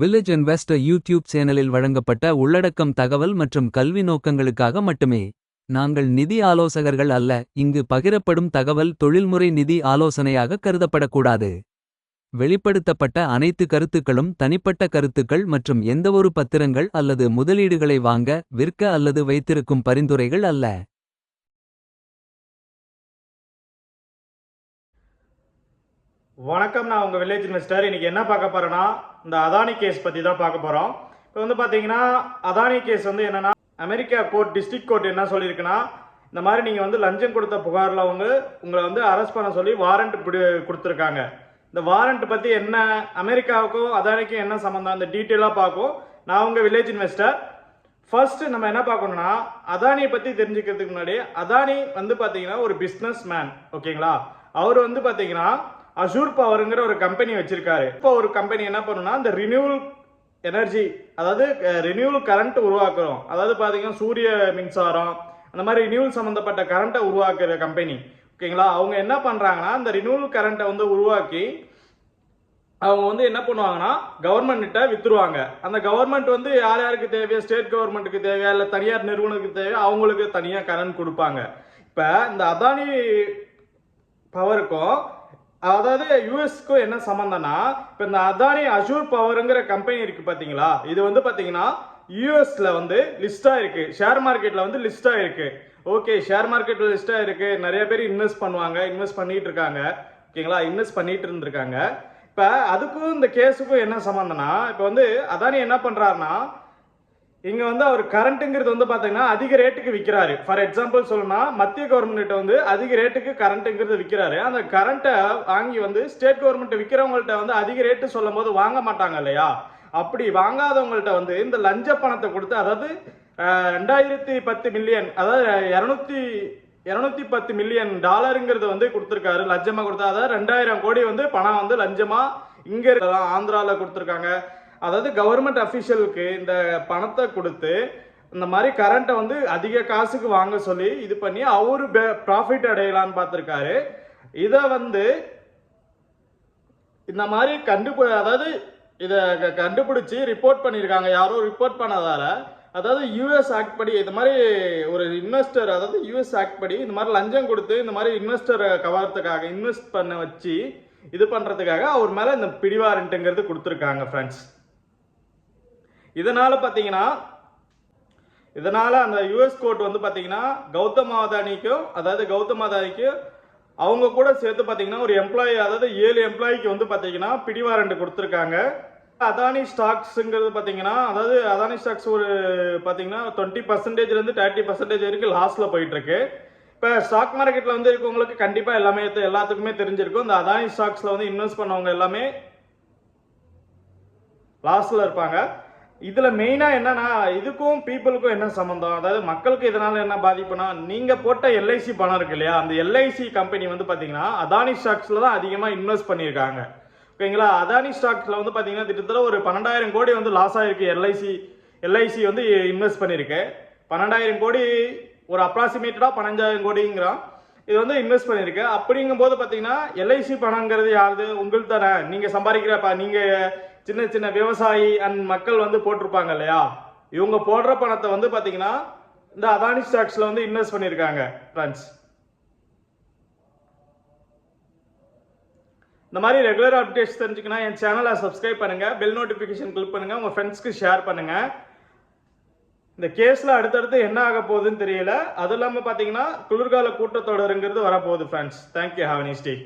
Village investor YouTube சேனலில் வழங்கப்பட்ட உள்ளடக்கம் தகவல் மற்றும் கல்வி நோக்கங்களுக்காக மட்டுமே. நாங்கள் நிதி ஆலோசகர்கள் அல்ல. இங்கு பகிரப்படும் தகவல் தொழில்முறை நிதி ஆலோசனையாக கருதப்படக்கூடாது. வெளிப்படுத்தப்பட்ட அனைத்து கருத்துக்களும் தனிப்பட்ட கருத்துக்கள் மற்றும் எந்தவொரு பத்திரங்கள் அல்லது முதலீடுகளை வாங்க, விற்க அல்லது வைத்திருக்கும் பரிந்துரைகள் அல்ல. வணக்கம், நான் உங்கள் வில்லேஜ் இன்வெஸ்டர். இன்றைக்கி என்ன பார்க்க போகிறேன்னா, இந்த அதானி கேஸ் பற்றி தான் பார்க்க போகிறோம். இப்போ வந்து பார்த்தீங்கன்னா, அதானி கேஸ் வந்து என்னென்னா, அமெரிக்கா கோர்ட் டிஸ்ட்ரிக்ட் கோர்ட் என்ன சொல்லியிருக்குன்னா, இந்த மாதிரி நீங்கள் வந்து லஞ்சம் கொடுத்த புகாரில் உங்களை வந்து அரெஸ்ட் பண்ண சொல்லி வாரண்ட் கொடுத்துருக்காங்க. இந்த வாரண்ட் பற்றி என்ன, அமெரிக்காவுக்கும் அதானிக்கும் என்ன சம்மந்தம், அந்த டீட்டெயிலாக பார்க்கும். நான் உங்கள் வில்லேஜ் இன்வெஸ்டர். ஃபர்ஸ்ட் நம்ம என்ன பார்க்கணும்னா, அதானியை பற்றி தெரிஞ்சுக்கிறதுக்கு முன்னாடி, அதானி வந்து பார்த்தீங்கன்னா ஒரு பிஸ்னஸ் மேன், ஓகேங்களா. அவர் வந்து பார்த்தீங்கன்னா அஷூர் பவருங்கிற ஒரு கம்பெனி வச்சிருக்காரு. இப்போ ஒரு கம்பெனி என்ன பண்ணுன்னா, இந்த ரினியூவல் எனர்ஜி, அதாவது ரினியூவல் கரண்ட் உருவாக்குறோம். அதாவது பார்த்தீங்கன்னா சூரிய மின்சாரம், அந்த மாதிரி ரினியூவல் சம்மந்தப்பட்ட கரண்ட்டை உருவாக்குற கம்பெனி, ஓகேங்களா. அவங்க என்ன பண்ணுறாங்கன்னா, இந்த ரினியூவல் கரண்ட்டை வந்து உருவாக்கி அவங்க வந்து என்ன பண்ணுவாங்கன்னா கவர்மெண்ட்ட வித்துருவாங்க. அந்த கவர்மெண்ட் வந்து யார் யாருக்கு தேவையோ, ஸ்டேட் கவர்மெண்ட்டுக்கு தேவையா இல்லை தனியார் நிறுவனத்துக்கு தேவையோ அவங்களுக்கு தனியாக கரண்ட் கொடுப்பாங்க. இப்போ இந்த அதானி பவருக்கும் அதாவது யூஎஸ்க்கும் என்ன சம்மந்தம்னா, இப்போ இந்த அதானி அஷூர் பவருங்கிற கம்பெனி இருக்கு பார்த்தீங்களா, இது வந்து பார்த்தீங்கன்னா யூஎஸ்ல வந்து லிஸ்டாக இருக்கு, ஷேர் மார்க்கெட்டில் வந்து லிஸ்டாக இருக்கு. ஓகே, ஷேர் மார்க்கெட்டில் லிஸ்டாக இருக்கு, நிறைய பேர் இன்வெஸ்ட் பண்ணுவாங்க, இன்வெஸ்ட் பண்ணிட்டு இருக்காங்க, ஓகேங்களா, இன்வெஸ்ட் பண்ணிட்டு இருந்திருக்காங்க. இப்போ அதுக்கும் இந்த கேஸுக்கும் என்ன சம்மந்தம்னா, இப்போ வந்து அதானி என்ன பண்ணுறாருன்னா, இங்கே வந்து அவர் கரண்ட்டுங்கிறது வந்து பார்த்தீங்கன்னா அதிக ரேட்டுக்கு விற்கிறாரு. ஃபார் எக்ஸாம்பிள் சொல்லணும்னா, மத்திய கவர்மெண்ட் வந்து அதிக ரேட்டுக்கு கரண்ட்டுங்கிறது விற்கிறாரு. அந்த கரண்ட்டை வாங்கி வந்து ஸ்டேட் கவர்மெண்ட் விற்கிறவங்கள்ட்ட வந்து அதிக ரேட்டு சொல்லும் போது வாங்க மாட்டாங்க இல்லையா. அப்படி வாங்காதவங்கள்ட்ட வந்து இந்த லஞ்ச பணத்தை கொடுத்து, அதாவது 2010 மில்லியன், அதாவது 210 மில்லியன் டாலருங்கிறது வந்து கொடுத்துருக்காரு லஞ்சமாக கொடுத்தா. அதாவது 2000 கோடி வந்து பணம் வந்து லஞ்சமாக இங்கே இருக்கலாம் ஆந்திராவில் கொடுத்துருக்காங்க. அதாவது கவர்மெண்ட் அஃபிஷியலுக்கு இந்த பணத்தை கொடுத்து இந்த மாதிரி கரண்ட்டை வந்து அதிக காசுக்கு வாங்க சொல்லி இது பண்ணி அவரு ப்ராஃபிட் அடையலான்னு பார்த்துருக்காரு. இதை வந்து இந்த மாதிரி அதாவது இதை கண்டுபிடிச்சி ரிப்போர்ட் பண்ணியிருக்காங்க. யாரோ ரிப்போர்ட் பண்ணதால, அதாவது யூஎஸ் ஆக்ட் படி இந்த மாதிரி ஒரு இன்வெஸ்டர், அதாவது யூஎஸ் ஆக்ட் படி இந்த மாதிரி லஞ்சம் கொடுத்து இந்த மாதிரி இன்வெஸ்டரை கவர்றதுக்காக, இன்வெஸ்ட் பண்ண வச்சு இது பண்ணுறதுக்காக அவர் மேலே இந்த பிடிவாரண்ட்டுங்கிறது கொடுத்துருக்காங்க ஃப்ரெண்ட்ஸ். இதனால அந்த யூஎஸ் கோர்ட் வந்து பார்த்தீங்கன்னா கௌதம் அதானிக்கு அவங்க கூட சேர்த்து பார்த்தீங்கன்னா ஒரு எம்ப்ளாயி, அதாவது 7 எம்ப்ளாயிக்கு வந்து பார்த்தீங்கன்னா பிடிவாரண்ட் கொடுத்துருக்காங்க. அதானி ஸ்டாக்ஸுங்கிறது பார்த்தீங்கன்னா, அதாவது அதானி ஸ்டாக்ஸ் ஒரு பார்த்தீங்கன்னா 20%லேருந்து 30% வரைக்கும் லாஸில் போயிட்டு இருக்கு. இப்போ ஸ்டாக் மார்க்கெட்டில் வந்து இருக்கவங்களுக்கு கண்டிப்பாக எல்லாத்துக்குமே தெரிஞ்சிருக்கும். இந்த அதானி ஸ்டாக்ஸில் வந்து இன்வெஸ்ட் பண்ணவங்க எல்லாமே லாஸில் இருப்பாங்க. இதில் மெயினாக என்னன்னா, இதுக்கும் பீப்புளுக்கும் என்ன சம்மந்தம், அதாவது மக்களுக்கு இதனால என்ன பாதிப்புனா, நீங்கள் போட்ட எல்ஐசி பணம் இருக்கு இல்லையா, அந்த எல்ஐசி கம்பெனி வந்து பார்த்தீங்கன்னா அதானி ஸ்டாக்ஸில் தான் அதிகமாக இன்வெஸ்ட் பண்ணியிருக்காங்க, ஓகேங்களா. அதானி ஸ்டாக்ஸில் வந்து பார்த்தீங்கன்னா கிட்டத்தட்ட ஒரு 12,000 கோடி வந்து லாஸ் ஆகிருக்கு. எல்ஐசி வந்து இன்வெஸ்ட் பண்ணியிருக்கு 12,000 கோடி, ஒரு அப்ராக்சிமேட்டடாக 15,000 கோடிங்கிறான் இது வந்து இன்வெஸ்ட் பண்ணியிருக்கு. அப்படிங்கும் போது பார்த்தீங்கன்னா எல்ஐசி பணங்கிறது யாருது, உங்களுக்கு தானே, நீங்கள் சம்பாதிக்கிறப்ப நீங்கள் சின்ன சின்ன விவசாயி அண்ட் மக்கள் வந்து போட்டிருப்பாங்க இல்லையா, இவங்க போடுற பணத்தை வந்து பார்த்தீங்கன்னா இந்த அதானி ஸ்டாக்ஸில் வந்து இன்வெஸ்ட் பண்ணியிருக்காங்க ஃப்ரெண்ட்ஸ். இந்த மாதிரி ரெகுலர் அப்டேட்ஸ் தெரிஞ்சுக்கணும், என் சேனலை சப்ஸ்கிரைப் பண்ணுங்கள், பெல் நோட்டிஃபிகேஷன் கிளிக் பண்ணுங்கள், உங்கள் ஃப்ரெண்ட்ஸ்க்கு ஷேர் பண்ணுங்கள். இந்த கேஸில் அடுத்தடுத்து என்ன ஆக போகுதுன்னு தெரியல. அதுவும் இல்லாமல் பார்த்தீங்கன்னா குளிர்கால கூட்டத்தொடருங்கிறது வரப்போகுது friends. Thank you, have a nice day.